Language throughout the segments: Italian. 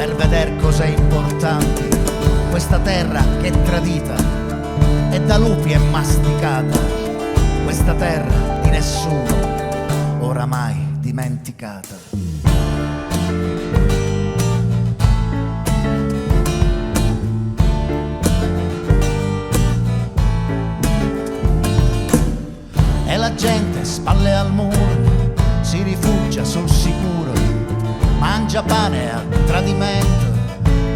per veder cose importanti. Questa terra che è tradita e da lupi è masticata, questa terra di nessuno, oramai dimenticata. E la gente, spalle al muro, si rifugia sul sicuro, mangia pane a tradimento,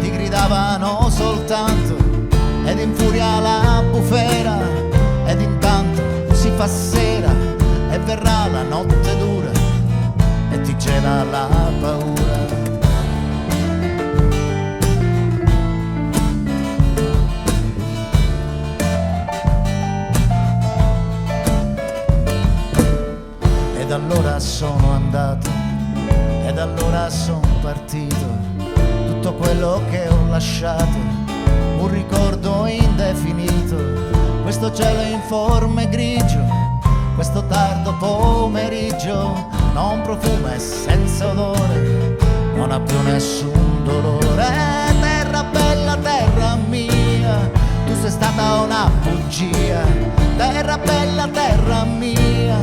ti gridavano soltanto, ed infuria la bufera, ed intanto si fa sera e verrà la notte dura e ti gela la paura. Ed allora sono andato, ed allora sono partito, tutto quello che ho lasciato, un ricordo indefinito, questo cielo informe grigio, questo tardo pomeriggio, non profuma e senza odore, non ha più nessun dolore. Terra bella, terra mia, tu sei stata una bugia, terra bella, terra mia,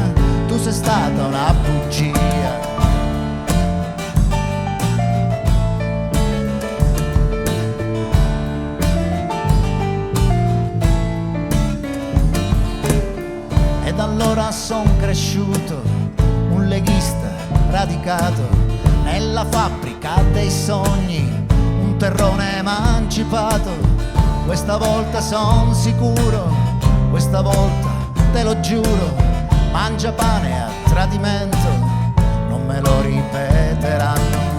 tu sei stata una bugia. Ed allora son cresciuto, un leghista radicato nella fabbrica dei sogni, un terrone emancipato. Questa volta son sicuro, questa volta te lo giuro, mangia pane a tradimento, non me lo ripeteranno.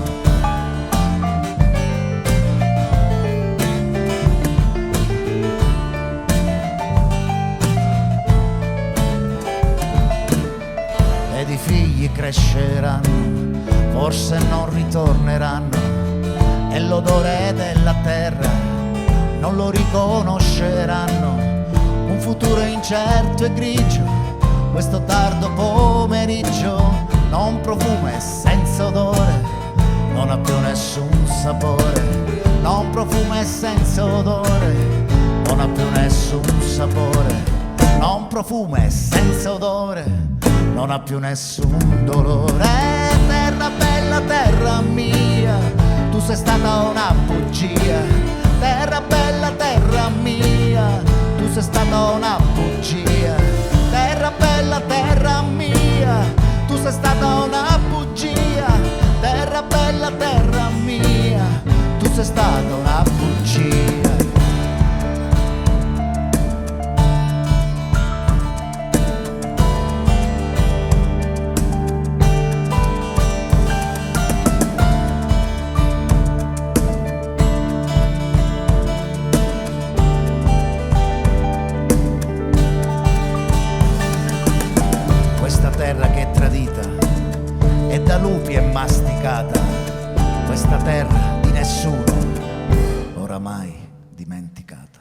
Ed i figli cresceranno, forse non ritorneranno, e l'odore della terra non lo riconosceranno. Un futuro incerto e grigio, questo tardo pomeriggio, non profuma e senza odore, non ha più nessun sapore. Non profuma e senza odore, non ha più nessun sapore. Non profuma e senza odore, non ha più nessun dolore. Terra bella, terra mia, tu sei stata una bugia. Terra bella, terra mia, tu sei stata una bugia. Terra bella, terra mia, tu sei stata una bugia. Terra bella, terra mia, tu sei stata una bugia. Questa terra che è tradita e da lupi è masticata, questa terra di nessuno, oramai dimenticata.